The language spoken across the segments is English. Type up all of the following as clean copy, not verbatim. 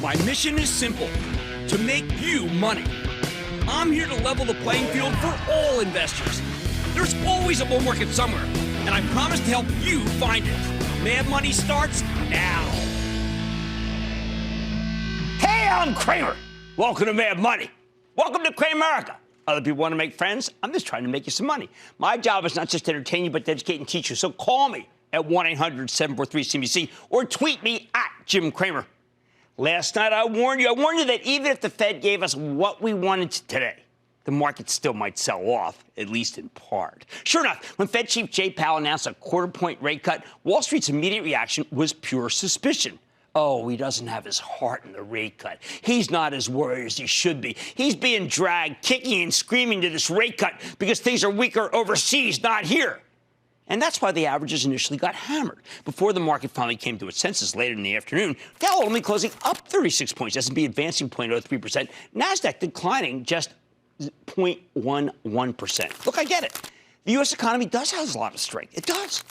My mission is simple, to make you money. I'm here to level the playing field for all investors. There's always a bull market somewhere, and I promise to help you find it. Mad Money starts now. Hey, I'm Cramer. Welcome to Mad Money. Welcome to Cramerica. Other people want to make friends. I'm just trying to make you some money. My job is not just to entertain you, but to educate and teach you. So call me at 1-800-743-CNBC or tweet me at Jim Cramer. Last night I warned you that even if the Fed gave us what we wanted today, the market still might sell off, at least in part. Sure enough, when Fed Chief Jay Powell announced a quarter-point rate cut, Wall Street's immediate reaction was pure suspicion. Oh, he doesn't have his heart in the rate cut. He's not as worried as he should be. He's being dragged, kicking and screaming to this rate cut because things are weaker overseas, not here. And that's why the averages initially got hammered. Before the market finally came to its senses later in the afternoon, Dow only closing up 36 points, S&P advancing 0.03%, NASDAQ declining just 0.11%. Look, I get it. The U.S. economy does have a lot of strength. It does.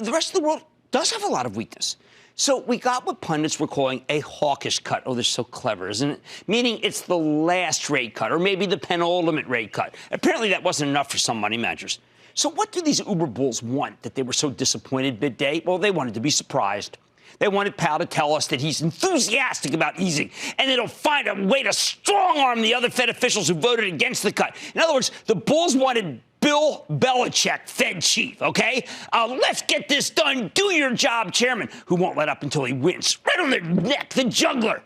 The rest of the world does have a lot of weakness. So we got what pundits were calling a hawkish cut. Oh, they're so clever, isn't it? Meaning it's the last rate cut, or maybe the penultimate rate cut. Apparently that wasn't enough for some money managers. So what do these uber bulls want that they were so disappointed midday? Well, they wanted to be surprised. They wanted Powell to tell us that he's enthusiastic about easing, and it'll find a way to strong-arm the other Fed officials who voted against the cut. In other words, the bulls wanted Bill Belichick, Fed chief, okay? Let's get this done. Do your job, chairman, who won't let up until he wins. Right on their neck, the juggler.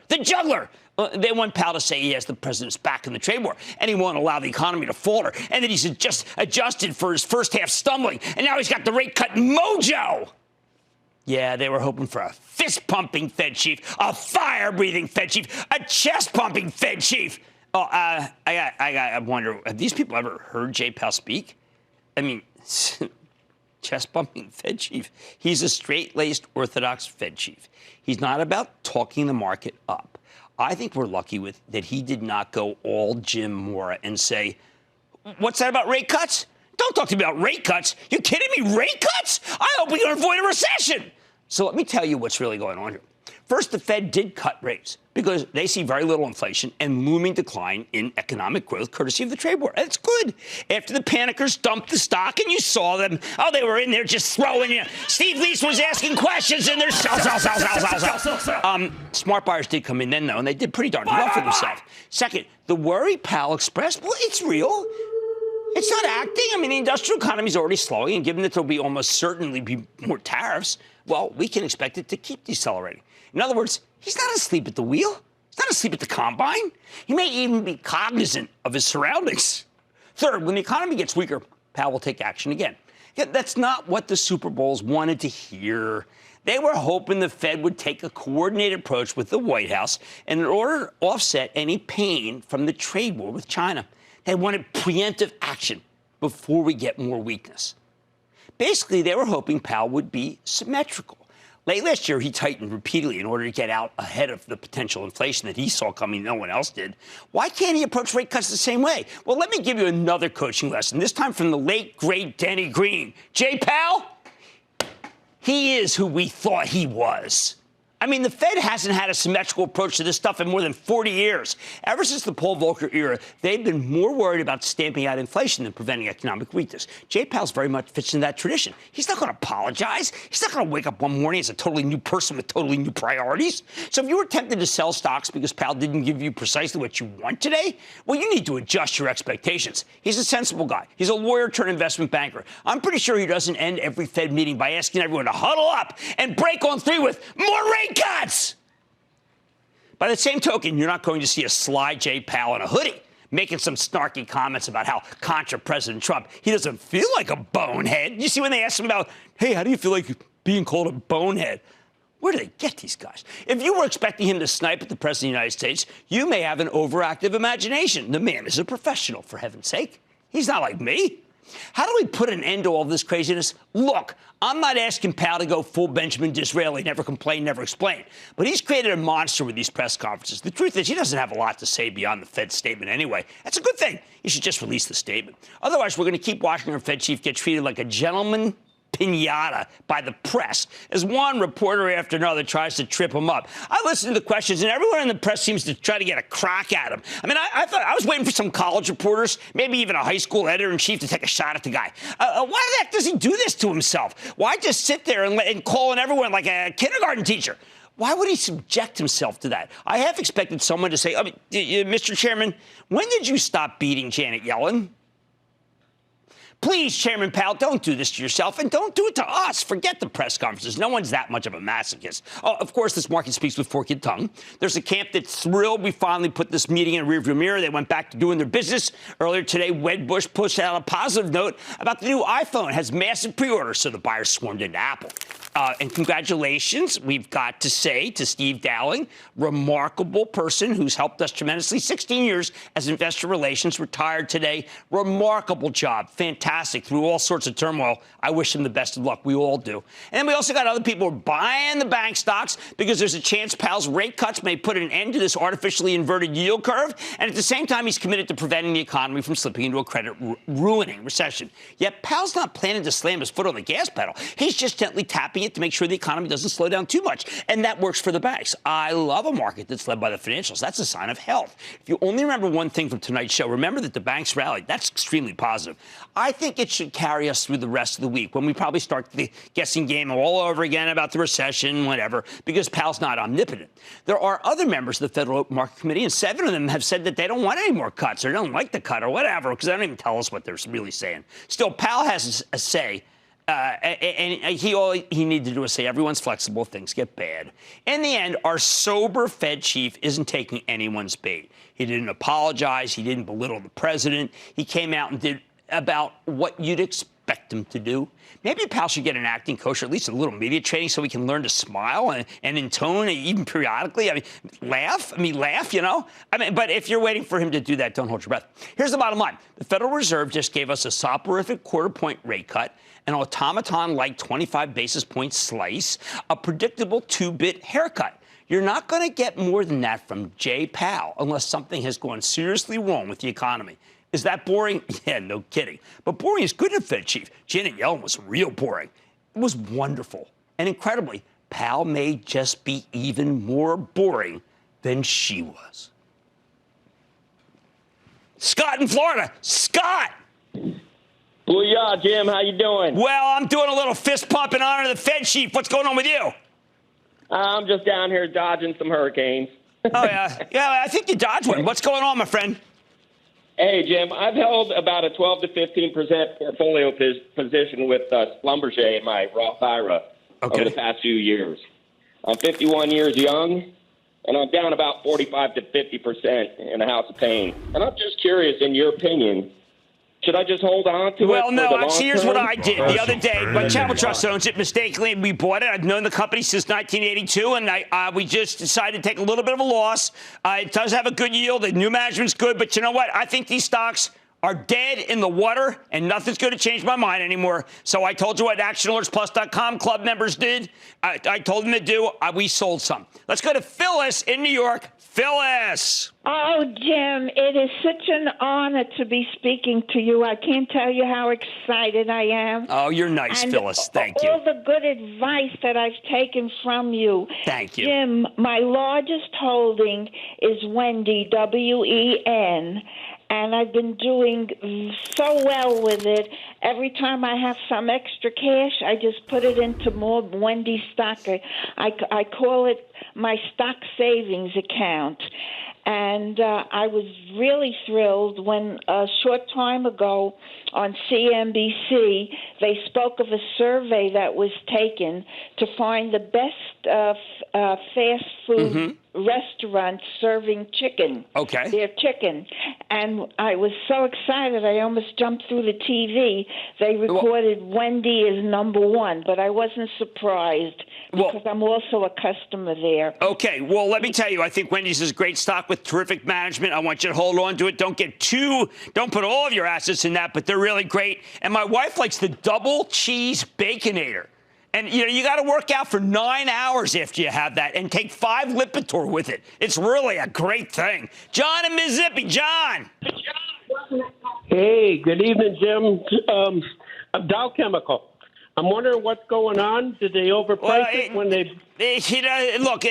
They want Powell to say he has the president's back in the trade war, and he won't allow the economy to falter, and that he's just adjusted for his first half stumbling, and now he's got the rate cut mojo. Yeah, they were hoping for a fist-pumping Fed chief, a fire-breathing Fed chief, a chest-pumping Fed chief. Oh, I wonder, have these people ever heard Jay Powell speak? I mean, chest-pumping Fed chief. He's a straight-laced orthodox Fed chief. He's not about talking the market up. I think we're lucky that he did not go all Jim Mora and say, what's that about rate cuts? Don't talk to me about rate cuts. You kidding me? Rate cuts? I hope we can avoid a recession. So let me tell you what's really going on here. First, the Fed did cut rates because they see very little inflation and looming decline in economic growth courtesy of the trade war. That's good. After the panickers dumped the stock and you saw them, they were in there just throwing you. Steve Lease was asking questions and they're sell. Smart buyers did come in then, though, and they did pretty darn well for themselves. Second, the worry Powell expressed, well, it's real. It's not acting. I mean, the industrial economy is already slowing, and given that there'll be almost certainly be more tariffs, well, we can expect it to keep decelerating. In other words, he's not asleep at the wheel. He's not asleep at the combine. He may even be cognizant of his surroundings. Third, when the economy gets weaker, Powell will take action again. Yet that's not what the Super Bowls wanted to hear. They were hoping the Fed would take a coordinated approach with the White House in order to offset any pain from the trade war with China. They wanted preemptive action before we get more weakness. Basically, they were hoping Powell would be symmetrical. Late last year, he tightened repeatedly in order to get out ahead of the potential inflation that he saw coming no one else did. Why can't he approach rate cuts the same way? Well, let me give you another coaching lesson, this time from the late, great Denny Green. Jay Powell, he is who we thought he was. I mean, the Fed hasn't had a symmetrical approach to this stuff in more than 40 years. Ever since the Paul Volcker era, they've been more worried about stamping out inflation than preventing economic weakness. Jay Powell's very much fits in that tradition. He's not going to apologize. He's not going to wake up one morning as a totally new person with totally new priorities. So if you were tempted to sell stocks because Powell didn't give you precisely what you want today, well, you need to adjust your expectations. He's a sensible guy. He's a lawyer turned investment banker. I'm pretty sure he doesn't end every Fed meeting by asking everyone to huddle up and break on three with more rate cuts. By the same token, you're not going to see a sly Jay Powell in a hoodie making some snarky comments about how contra President Trump, he doesn't feel like a bonehead. You see when they ask him about, hey, how do you feel like being called a bonehead? Where do they get these guys? If you were expecting him to snipe at the President of the United States, you may have an overactive imagination. The man is a professional, for heaven's sake. He's not like me. How do we put an end to all this craziness? Look, I'm not asking Powell to go full Benjamin Disraeli, never complain, never explain. But he's created a monster with these press conferences. The truth is he doesn't have a lot to say beyond the Fed statement anyway. That's a good thing. He should just release the statement. Otherwise, we're going to keep watching our Fed chief get treated like a gentleman pinata by the press as one reporter after another tries to trip him up. I listen to the questions, and everyone in the press seems to try to get a crack at him. I mean, I thought I was waiting for some college reporters, maybe even a high school editor-in-chief, to take a shot at the guy. Why the heck does he do this to himself? Why just sit there and call on everyone like a kindergarten teacher? Why would he subject himself to that? I half expected someone to say, Mr. Chairman, when did you stop beating Janet Yellen? Please, Chairman Powell, don't do this to yourself, and don't do it to us. Forget the press conferences. No one's that much of a masochist. Oh, of course, this market speaks with forked tongue. There's a camp that's thrilled we finally put this meeting in a rearview mirror. They went back to doing their business. Earlier today, Wedbush pushed out a positive note about the new iPhone. It has massive pre-orders, so the buyers swarmed into Apple. And congratulations, we've got to say to Steve Dowling, remarkable person who's helped us tremendously. 16 years as investor relations, retired today. Remarkable job. Fantastic. Through all sorts of turmoil. I wish him the best of luck. We all do. And then we also got other people buying the bank stocks because there's a chance Powell's rate cuts may put an end to this artificially inverted yield curve. And at the same time, he's committed to preventing the economy from slipping into a credit-ruining recession. Yet Powell's not planning to slam his foot on the gas pedal. He's just gently tapping it to make sure the economy doesn't slow down too much. And that works for the banks. I love a market that's led by the financials. That's a sign of health. If you only remember one thing from tonight's show, remember that the banks rallied. That's extremely positive. I think it should carry us through the rest of the week when we probably start the guessing game all over again about the recession, whatever, because Powell's not omnipotent. There are other members of the Federal Market Committee, and 7 of them have said that they don't want any more cuts or don't like the cut or whatever, because they don't even tell us what they're really saying. Still, Powell has a say. And all he needed to do was say everyone's flexible, things get bad. In the end, our sober Fed chief isn't taking anyone's bait. He didn't apologize. He didn't belittle the president. He came out and did about what you'd expect him to do. Maybe Powell should get an acting coach or at least a little media training so he can learn to smile and intone even periodically. Laugh, you know? But if you're waiting for him to do that, don't hold your breath. Here's the bottom line. The Federal Reserve just gave us a soporific quarter-point rate cut, an automaton-like 25 basis point slice, a predictable 2-bit haircut. You're not going to get more than that from Jay Powell unless something has gone seriously wrong with the economy. Is that boring? Yeah, no kidding. But boring is good in Fed chief. Janet Yellen was real boring. It was wonderful. And incredibly, Powell may just be even more boring than she was. Scott in Florida. Scott! Booyah, Jim. How you doing? Well, I'm doing a little fist pump in honor of the Fed chief. What's going on with you? I'm just down here dodging some hurricanes. Oh, yeah. Yeah, I think you dodged one. What's going on, my friend? Hey, Jim, I've held about a 12 to 15% portfolio position with Schlumberger in my Roth IRA over the past few years. I'm 51 years young, and I'm down about 45 to 50% in a house of pain. And I'm just curious, in your opinion, should I just hold on to it? Well, no, actually, here's what I did the other day. My Chapel Trust owns it mistakenly, and we bought it. I've known the company since 1982, and we just decided to take a little bit of a loss. It does have a good yield. The new management's good, but you know what? I think these stocks are dead in the water, and nothing's going to change my mind anymore. So I told you what ActionAlertsPlus.com club members did. I told them to do. We sold some. Let's go to Phyllis in New York. Phyllis. Oh, Jim, it is such an honor to be speaking to you. I can't tell you how excited I am. Oh, you're nice, and Phyllis. Thank you. All the good advice that I've taken from you. Thank you. Jim, my largest holding is Wendy, W-E-N. And I've been doing so well with it. Every time I have some extra cash, I just put it into more Wendy stock. I call it my stock savings account. And I was really thrilled when a short time ago on CNBC, they spoke of a survey that was taken to find the best fast food restaurants serving chicken. Okay. Their chicken. And I was so excited, I almost jumped through the TV. They recorded Wendy is number one, but I wasn't surprised because I'm also a customer there. Okay, well, let me tell you, I think Wendy's is a great stock with terrific management. I want you to hold on to it. Don't put all of your assets in that, but they're really great. And my wife likes the double cheese Baconator. And, you got to work out for 9 hours after you have that and take 5 Lipitor with it. It's really a great thing. John in Mississippi. John. Hey, good evening, Jim. Dow Chemical. I'm wondering what's going on. Did they overprice it when they... Look,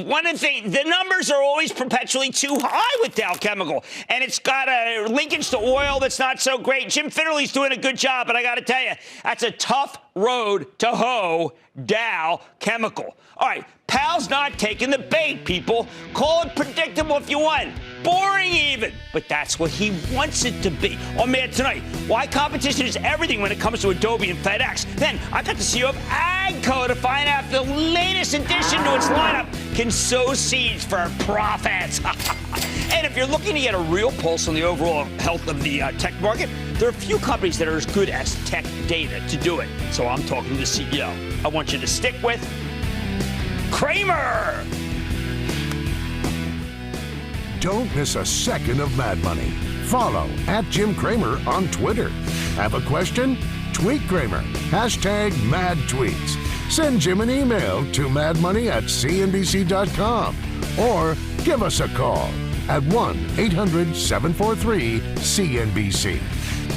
one of the things, the numbers are always perpetually too high with Dow Chemical, and it's got a linkage to oil that's not so great. Jim Fitterly's doing a good job, but I got to tell you, that's a tough road to hoe, Dow Chemical. All right, Powell's not taking the bait, people. Call it predictable if you want. Boring even, but that's what he wants it to be. On Mad Tonight, why competition is everything when it comes to Adobe and FedEx. Then I got the CEO of AGCO to find out if the latest addition to its lineup can sow seeds for profits. And if you're looking to get a real pulse on the overall health of the tech market, there are a few companies that are as good as tech data to do it. So I'm talking to the CEO. I want you to stick with Cramer. Don't miss a second of Mad Money. Follow @Jim Cramer on Twitter. Have a question? Tweet Cramer. #MadTweets. Send Jim an email to madmoney@cnbc.com or give us a call at 1-800-743-CNBC.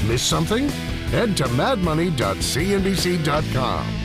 Miss something? Head to madmoney.cnbc.com.